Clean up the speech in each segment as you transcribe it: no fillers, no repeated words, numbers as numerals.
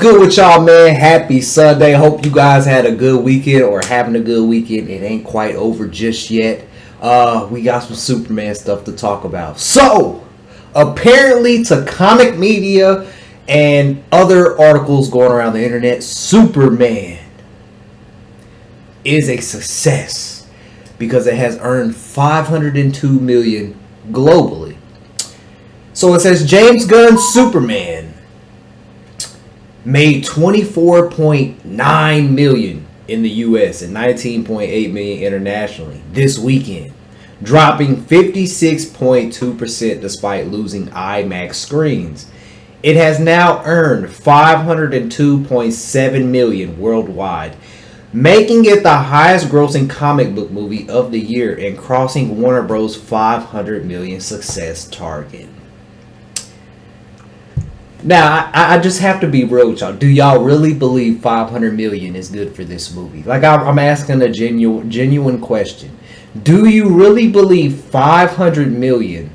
good with y'all, man? Happy Sunday. Hope you guys had a good weekend or having a good weekend. It ain't quite over just yet. We got some Superman stuff to talk about. So, apparently to comic media and other articles going around the internet, Superman is a success because it has earned $502 million globally. So it says James Gunn's Superman made $24.9 million in the US and $19.8 million internationally this weekend, dropping 56.2% despite losing IMAX screens. It has now earned $502.7 million worldwide, making it the highest grossing comic book movie of the year and crossing Warner Bros. $500 million success target. Now, I just have to be real with y'all. Do y'all really believe $500 million is good for this movie? Like, I'm asking a genuine question. Do you really believe $500 million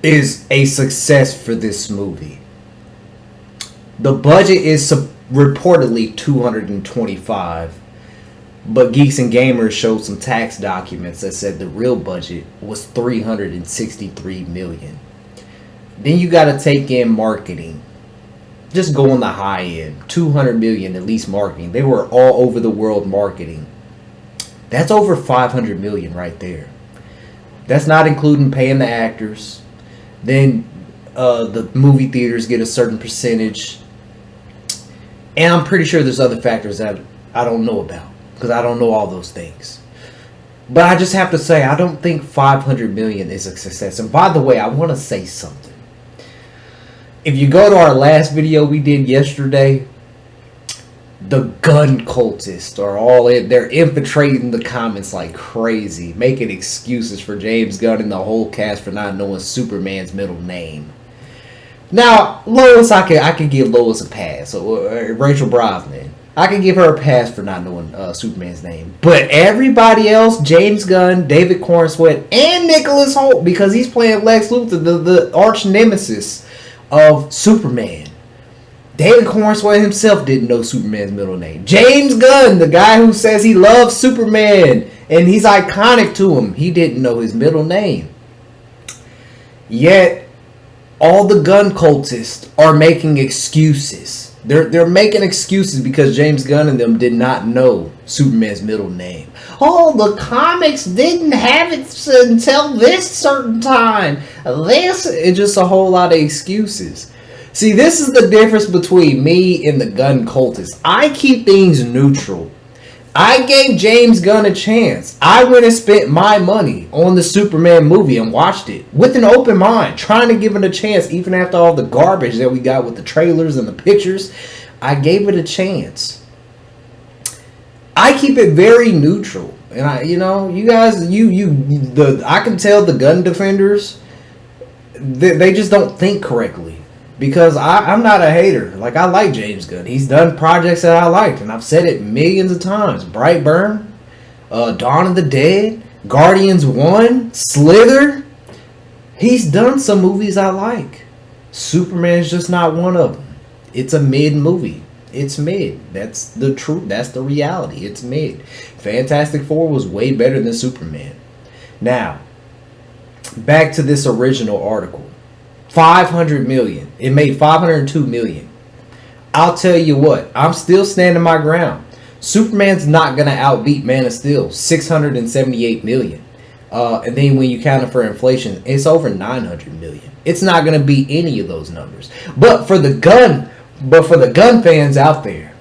is a success for this movie? The budget is reportedly $225, but Geeks and Gamers showed some tax documents that said the real budget was $363 million. Then you got to take in marketing. Just go on the high end. $200 million at least marketing. They were all over the world marketing. That's over $500 million right there. That's not including paying the actors. Then the movie theaters get a certain percentage. And I'm pretty sure there's other factors that I don't know about, because I don't know all those things. But I just have to say, I don't think $500 million is a success. And by the way, I want to say something. If you go to our last video we did yesterday, the gun cultists are all in. They're infiltrating the comments like crazy, making excuses for James Gunn and the whole cast for not knowing Superman's middle name. Now, Lois, I can give Lois a pass. Or Rachel Brosnan, I can give her a pass for not knowing Superman's name. But everybody else, James Gunn, David Corenswet, and Nicholas Hoult, because he's playing Lex Luthor, the arch nemesis of Superman. David Corenswet himself didn't know Superman's middle name. James Gunn, the guy who says he loves Superman and he's iconic to him, he didn't know his middle name. Yet, all the gun cultists are making excuses. They're making excuses because James Gunn and them did not know Superman's middle name. Oh, the comics didn't have it until this certain time. It's just a whole lot of excuses. See, this is the difference between me and the gun cultists. I keep things neutral. I gave James Gunn a chance. I went and spent my money on the Superman movie and watched it with an open mind, trying to give it a chance even after all the garbage that we got with the trailers and the pictures. I gave it a chance. I keep it very neutral. And I can tell the gun defenders, they just don't think correctly. Because I'm not a hater. Like, I like James Gunn. He's done projects that I liked, and I've said it millions of times. Brightburn, Dawn of the Dead, Guardians 1, Slither. He's done some movies I like. Superman's just not one of them. It's a mid movie. It's mid. That's the truth. That's the reality. It's mid. Fantastic Four was way better than Superman. Now, back to this original article. $500 million. It made $502 million. I'll tell you what, I'm still standing my ground. Superman's not going to outbeat Man of Steel, $678 million. And then when you count it for inflation, it's over $900 million. It's not going to beat any of those numbers. But for the gun fans out there,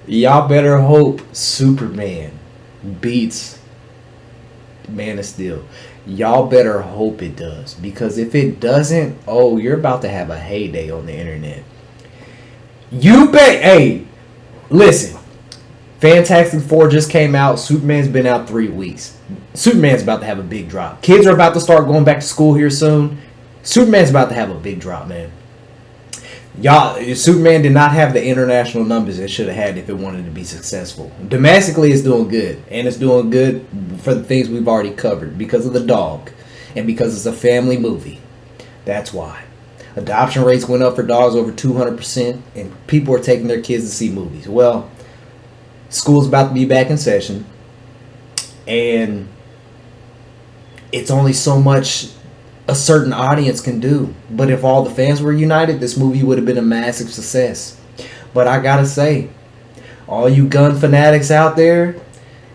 y'all better hope Superman beats Man of Steel. Y'all better hope it does, because if it doesn't, oh, you're about to have a heyday on the internet. You bet. Hey, listen, Fantastic Four just came out. Superman's been out 3 weeks. Superman's about to have a big drop. Kids are about to start going back to school here soon. Superman's about to have a big drop, man. Y'all, Superman did not have the international numbers it should have had if it wanted to be successful. Domestically, it's doing good. And it's doing good for the things we've already covered. Because of the dog. And because it's a family movie. That's why. Adoption rates went up for dogs over 200%, and people are taking their kids to see movies. Well, school's about to be back in session, and it's only so much a certain audience can do. But if all the fans were united, this movie would have been a massive success. But I gotta say, all you gun fanatics out there,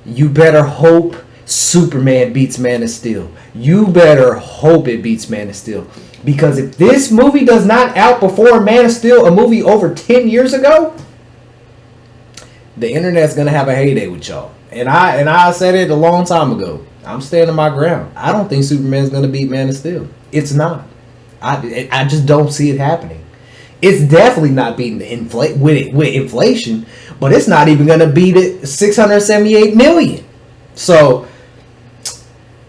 you better hope Superman beats Man of Steel. You better hope it beats Man of Steel. Because if this movie does not outperform Man of Steel, a movie over 10 years ago, the internet's going to have a heyday with y'all. And I said it a long time ago. I'm standing my ground. I don't think Superman's going to beat Man of Steel. It's not. I just don't see it happening. It's definitely not beating the with inflation, but it's not even going to beat it 678 million. So,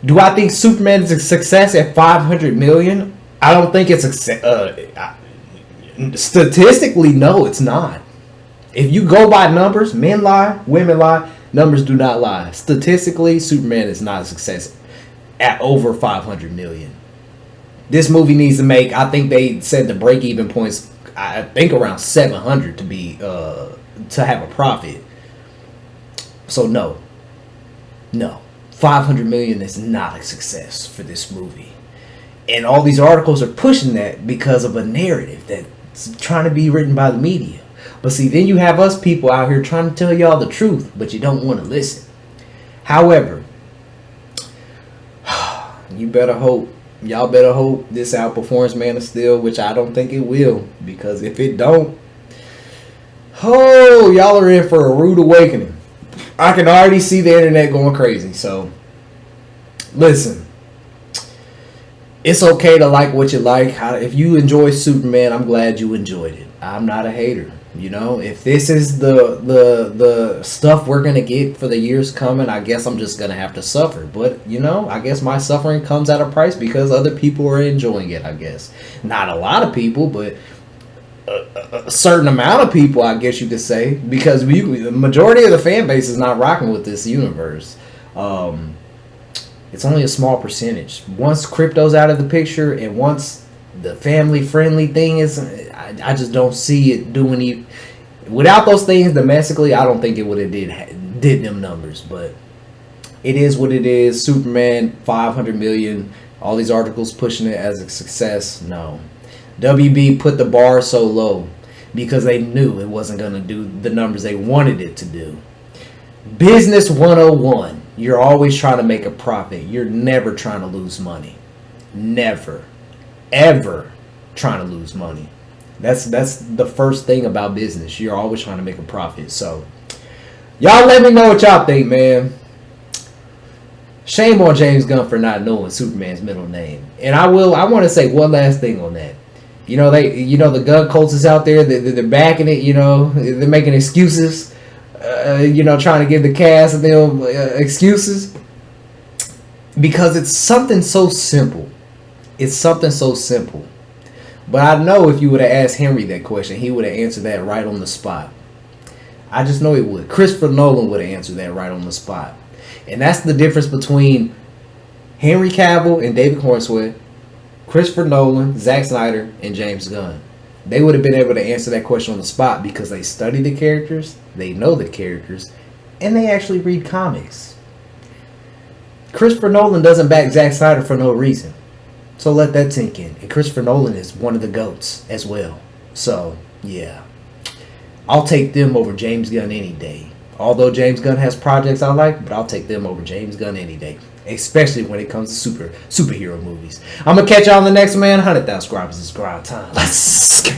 do I think Superman is a success at 500 million? I don't think it's a statistically, no, it's not. If you go by numbers, men lie, women lie, numbers do not lie. Statistically, Superman is not a success at over 500 million. This movie needs to make, I think they said the break-even points, I think around 700 to be to have a profit. So no, 500 million is not a success for this movie. And all these articles are pushing that because of a narrative that's trying to be written by the media. But see, then you have us people out here trying to tell y'all the truth, but you don't want to listen. However, y'all better hope this outperforms Man of Steel, which I don't think it will. Because if it don't, y'all are in for a rude awakening. I can already see the internet going crazy. So, listen. It's okay to like what you like. If you enjoy Superman, I'm glad you enjoyed it. I'm not a hater. You know, if this is the stuff we're going to get for the years coming, I guess I'm just going to have to suffer. But, you know, I guess my suffering comes at a price because other people are enjoying it, I guess. Not a lot of people, but a certain amount of people, I guess you could say. Because the majority of the fan base is not rocking with this universe. It's only a small percentage. Once crypto's out of the picture and once the family-friendly thing is, I just don't see it doing it. Without those things domestically, I don't think it would have did them numbers. But it is what it is. Superman, 500 million. All these articles pushing it as a success. No. WB put the bar so low because they knew it wasn't going to do the numbers they wanted it to do. Business 101. You're always trying to make a profit. You're never trying to lose money. Never. Ever trying to lose money. That's the first thing about business. You're always trying to make a profit. So, y'all let me know what y'all think, man. Shame on James Gunn for not knowing Superman's middle name. And I want to say one last thing on that. You know, the gun cultists out there, they're backing it, you know, they're making excuses. Trying to give the cast of them excuses. Because it's something so simple. It's something so simple. But I know if you would have asked Henry that question, he would have answered that right on the spot. I just know he would. Christopher Nolan would have answered that right on the spot. And that's the difference between Henry Cavill and David Cornsweet, Christopher Nolan, Zack Snyder, and James Gunn. They would have been able to answer that question on the spot because they study the characters, they know the characters, and they actually read comics. Christopher Nolan doesn't back Zack Snyder for no reason. So let that sink in. And Christopher Nolan is one of the GOATs as well. So, yeah. I'll take them over James Gunn any day. Although James Gunn has projects I like, but I'll take them over James Gunn any day. Especially when it comes to superhero movies. I'm going to catch y'all on the next, man. 100,000 subscribers is grind time. Let's go.